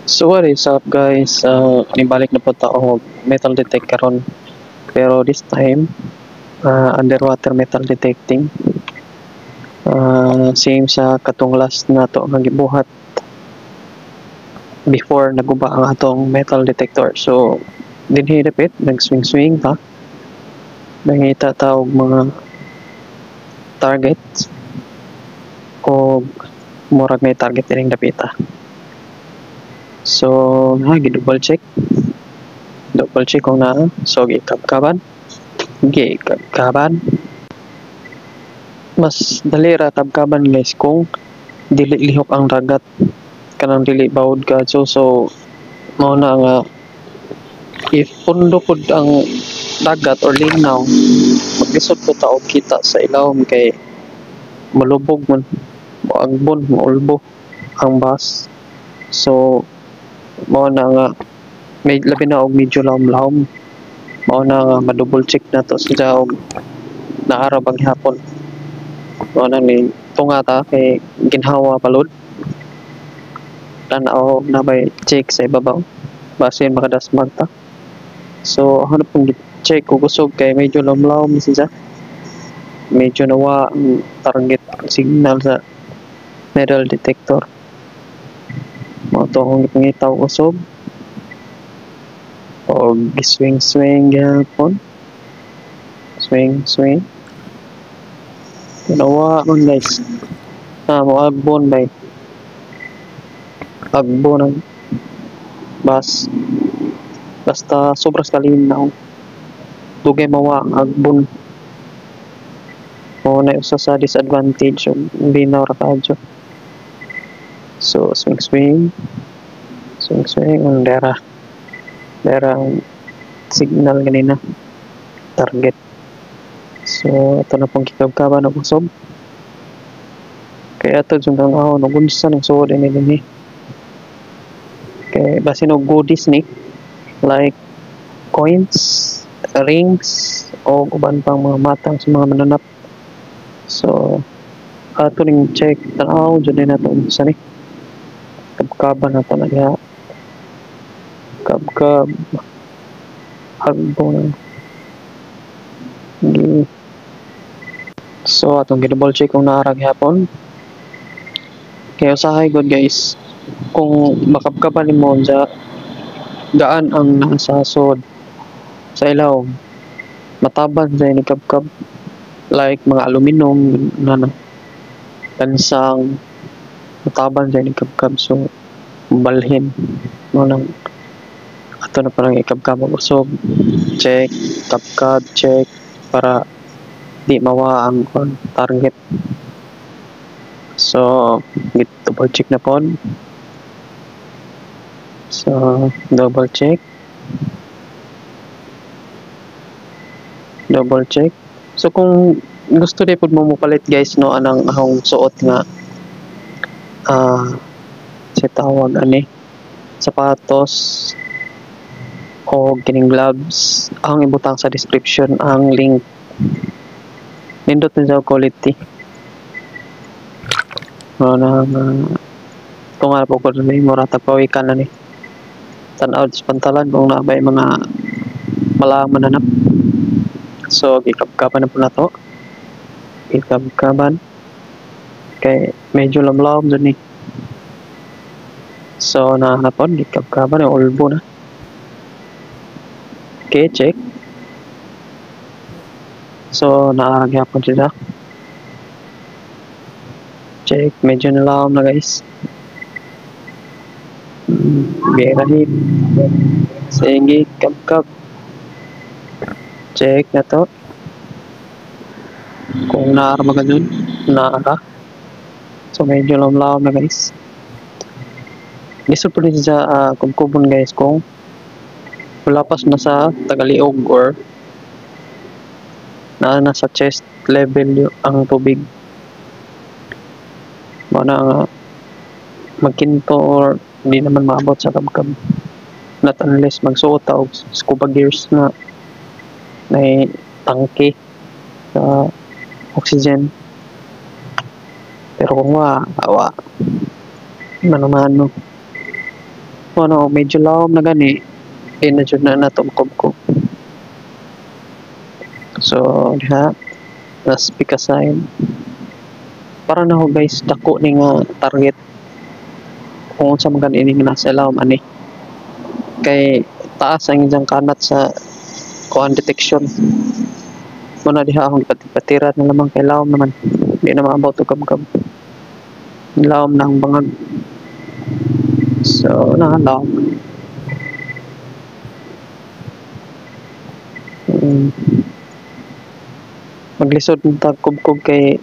So what is up guys? Nibalik na po ako metal detect karon. Pero this time, underwater metal detecting. Same sa katong last na to nga gibuhat before naguba ang atong metal detector. So dinhi repeat nag-swing ta. Nangita ta og mga targets o murag may target ining dapita. So double check kung naa. So gikabkaban mas dali ra kabkaban guys kung dili lihok ang dagat kanang dili bawod ka so mao na nga if pundo pud ang dagat or linaw maglisod ko ta og kita sa ilawom kay malubog man moagbon maulbo ang bus. So mao na nga may labi na og medyo lawom mao na nga ma-double check na to sa og naaraw bang hapon. Mao na ni tunga ta kay ginhawa palud tanaw na may check sa ibabaw basin makadasmag ta. So ako na pong check ko kusog kay medyo lamlaw siya, medyo nawa ang target signal sa metal detector. Mao to akong ipangitaw kusog o swing gyapon, swing nawa man guys moagbon bay agbon ang bus basta sobras kalinaw dugay mawa ang agbon. O na usa sa disadvantage yung binaw ra kadyo. So swing ang dera ang signal ganina target. So ito na pong kikabkaban na kusog kaya ito yung tangaw nagunsa ng suod ini dinhi kay basin og goodies ni like coins, rings o uban pang mga matang sa mga mananap. So ato ning check tanaw dyan na ito sa ni kabkaban na ito na diha kabkab hagbon. So atong double check kung naarag hapon kaya usahay good guys kung makabkaban nimo sa gaan ang nasa sod sa ilaw mataban sa ni kabkab like mga aluminum na tansang mataban sa ni kabkab so balhin mo nang ato na parang ikabkab usog check kabkab check para di mawa ang target. So double check na po. So double check so kung gusto di pud mo mupalit guys no anang ahong suot nga sa tawag ani sapatos o kining gloves ang ibutang sa description ang link nindot na sa quality na tunga po ko ni mura pawikan na ni tanaw sa pantalan kung nabay mga malang mananap. So gikabkaban na po na to kay medyo lamlaw dun ni so nahanapon gikabkaban na ulbo na. Okay, check. So naagyapon siya check medyo nalawom na guys. Berahit sige kabkab check na to kung naara maganon naara so medyo lamlaw na guys. Gusto po rin sa kubkubon guys kung walapas na sa tagaliog or nasa chest level ang tubig mana nga magkinto or hindi naman maabot sa kabkab not unless magsuot og scuba gears na may tangke sa oxygen. Pero kung awa mano Ano, medyo lawom na gani. Di na dyan na natungkob ko. So, diha. Nas pikasahin. Para na ho guys, dako ni nga target. Kung sa mga ini nga nasa lawom ani. Kay taas ang isang kanat sa kuan detection. Muna diha akong patira na lamang kay lawom naman. Di na maabot o kabkab. Lawom na ang bangag. So, nakalawom. Maglisod ng tagkubkub kay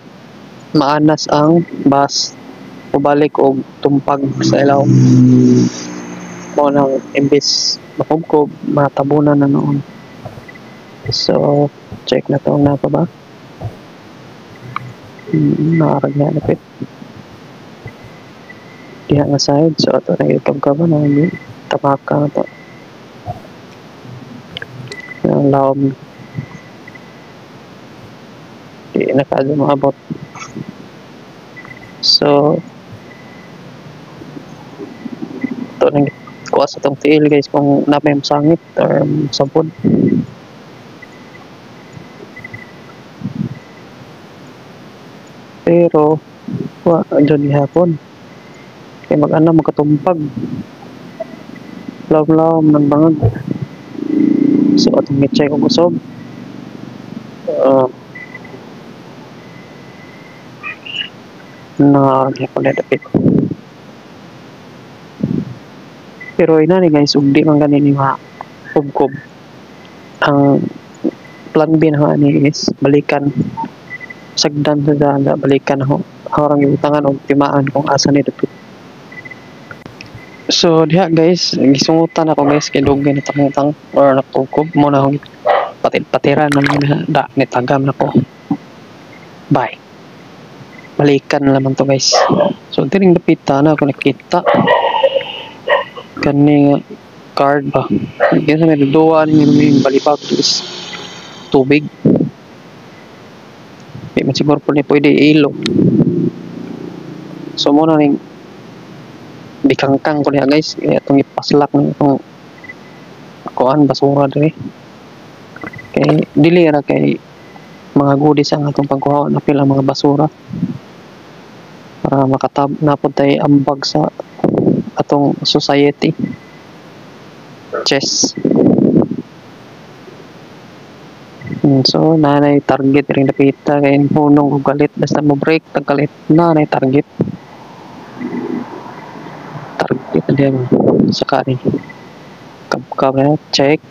maanas ang bus ubalik og tumpag sa ilaw. Mo nang imbis makubkob matabunan na noon. So check na to na pa ba? Naarag na napit. Diha nga side so ato na ikabkaba na yun. Tamaka na to. Ang lawom. Di na kaado maabot. So ito nang kuha sa itong tiil guys kung napay masangit or sabon. Pero wa dyan hapon kaya mag-ana magkatumpag lawom-lawom ng bangag. So atong i-check kung usog. Hapon na dapit. Pero ina ni guys, ug di man ganin nga kubkob. Ang plan B na ni is balikan sagdan sa dala, balikan ho. Harang ibutangan og timaan kung asa ni dapit. So diha guys, gisungutan ako guys kay dugay na tangtang or nakubkob mo na akong patira na da ni tagam na ko. Bye. Balikan na naman to guys. So tiring dapita na ako nakita kani card ba kaya sa naduduwa ninyo yung balibag is tubig di man siguro po niya pwede ilo so muna rin bikangkang ko niya guys kaya itong ipaslak ng itong kuan basura diri kay dili ra kay mga goodies ang atong pagkuha na pila mga basura para makatab na po tayo ambag sa atong society. Chess. So nanay target ring napita kay punong og galit basta mo break tagkalit nanay target din sa kani kab check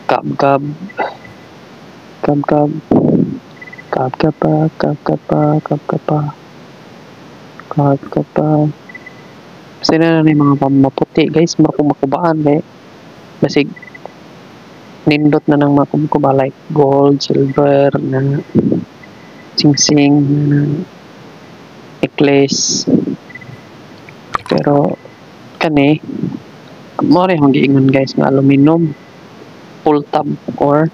kab sila na yung mga maputi guys makubaan eh basig nindot na ng makuba like gold, silver na sing-sing na necklace pero kani mo rin akong giingon guys nga aluminum full tab or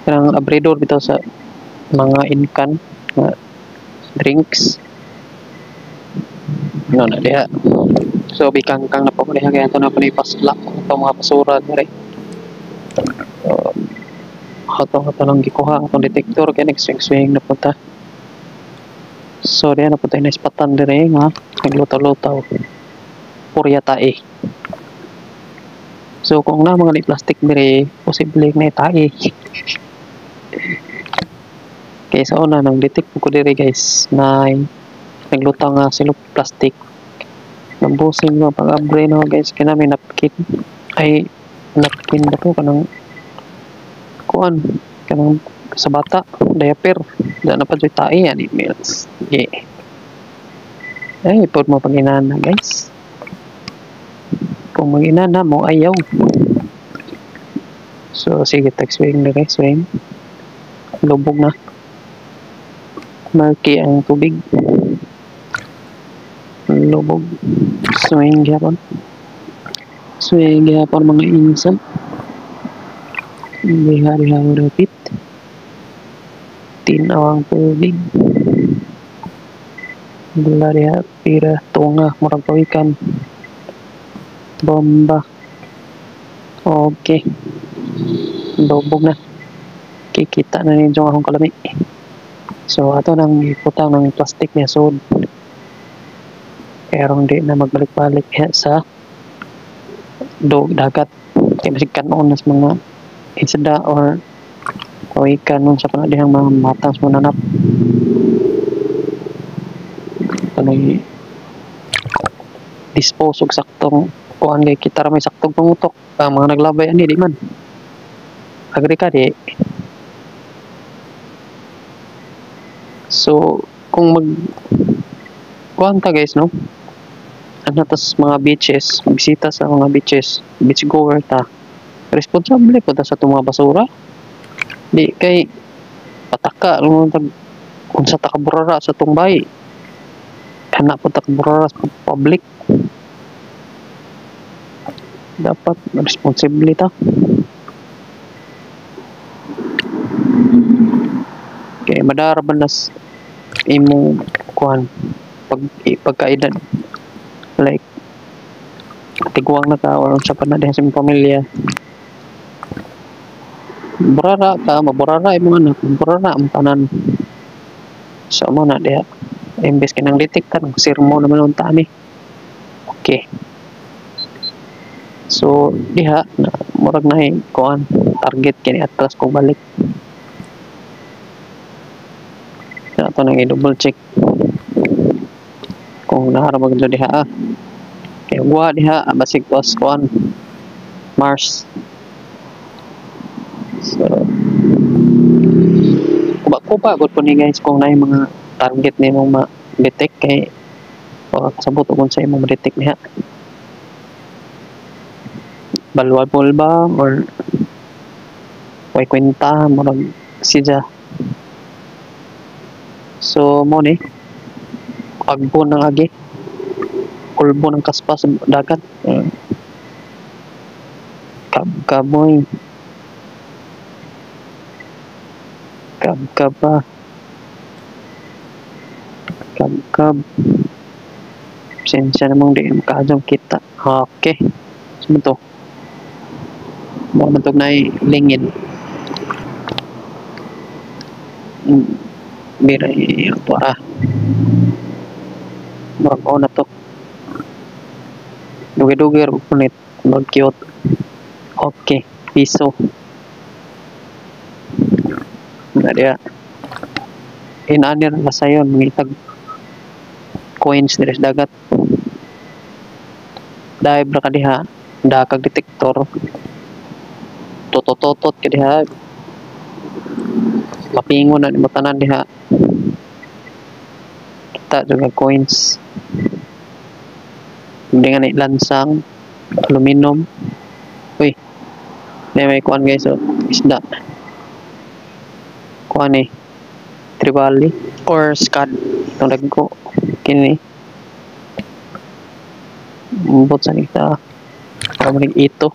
kanang abridor bitaw sa mga inkan nga drinks no na diha so bikangkang na po diha kaya ito na po ipaslak ito mga basura dire hatong lang gikuha atong detector kaya nag-swing na po ta so diha na po tayo naispatan dire nga naglutaw-lutaw purya tae so kung na mga plastic dire posible na tae kaya sa una nang detect ko dire guys na naglutaw nga silog plastic nabusing nga pag-upgrade na guys kaya namin napkin ay napkin ba to kanang kuan kanang sa bata diaper da na pa joy tae yan emails yeah ay ipod mo pag-inana guys kung mag-inana mo ayaw so sige tag-swing na guys swing lubog na murky ang tubig lubog swing gapon mga insan liha-liha rapid tinaw ang tubig Dula diha pira tunga murag pawikan. Bomba. Okay. Dobog na. Kikita na ninyo akong kalami. So ato nang iputang ng plastic niya sud. Pero hindi na magbalik-balik sa dagat. Kaya masig kanon nas mga isda or pawikan nun sa panadihang mga matang sa mananap. Kanang dispose og saktong kuan kay kita ra may saktong pangutok. Ang mga naglabay ani di man. Agri ka di. So kung mag kuan ta guys no. Ano tas mga beaches, bisita sa mga beaches, beach goer ta. Responsable po ta sa itong mga basura. Di kay pataka lumon tag unsa ta kaburara sa itong bahay. Kana po ta kaburara sa public. Dapat responsible ta. Kaya madara ba nas imong kuan pagkaedad like tiguang na ka or sa panadihang sa imong pamilya. Burara ka, maburara imong anak, burara ang tanan. So mo na diha. Imbes kinang detektan ng sirmo naman unta ni. Okay. So diha na murag na kuan target kini atras kung balik. Kaya ito nang i-double check kung naharapag dito diha kaya guha diha basig was kuan Mars. So kuba gud po ni guys kung naay mga target nimong ma-detect kay o kasabot kung sa imong ma-detect niya. Valuable ba or way kwenta murag siya. So mo ni agbo ng agi kulbo ng kaspa sa dagat. Kaboy kabkaba kabkab sensya namang di makadong kita. Okay, sino to mo matog na lingid bira ito murag ko na to dugi-dugi ro punit mag cute. Okay, piso na dia in-anir na sayon mangitag coins diri sa dagat dive ra ka diha dakag detektor totot ka diha mapingon na mo tanan diha kita juga coins dengan lansang aluminum. Uy may kuan guys so isda kuan ni tribali or scad itong dagko kini umbot sa kita kaming ito